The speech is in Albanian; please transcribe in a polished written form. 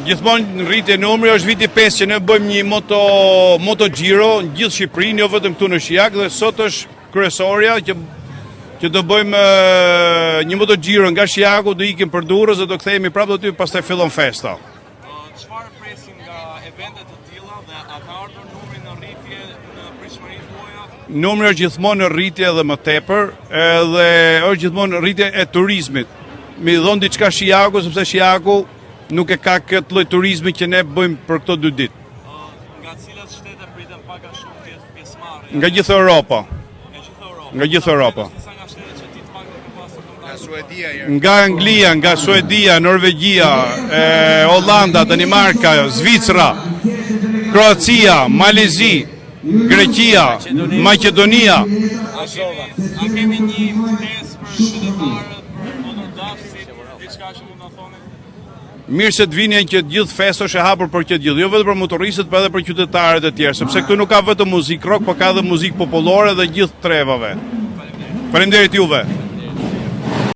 Gjithmonë rritje numri, është viti 5 që ne bëjmë një Moto Giro në gjithë Shqipërinë, jo vetëm këtu në Shijak, dhe sot është kryesorja që do bëjmë një Moto Giro nga Shijaku, do ikim për Durrës dhe do kthehemi prapë aty, pastaj fillon festa. Çfarë presim nga eventet të tilla dhe a ka ardhur numri në rritje në pritshmërinë tuaja? Numri është gjithmonë në rritje dhe më tepër, dhe është gjithmonë në rritje e turizmit. Mi dhon diçka Shijaku, sepse Shijaku nuk e ka këtë lloj turizmi që ne bëjmë për këto 2 ditë. Nga cilat shtete priten pak a shumë pjesëmarrje? Nga gjithë Europa. Nga gjithë Europa. Sa nga shtetet që ti të paktën ke pasur kontakte? Suedia. Nga Anglia, nga Suedia, Norvegjia, Hollanda, Danimarka, Zvicra, Kroacia, Malezi, Greqia, Maqedonia. A kemi një ftesë për qytetarët moderdafësit, diçka që mund na thoni? Mirë se të vinin që gjithë festa është e hapur për këtë gjithë, jo vetëm për motoristët, por edhe për qytetarët e tjerë, sepse këtu nuk ka vetëm muzikë rock, por ka edhe muzikë popullore dhe gjithë trevave. Faleminderit juve.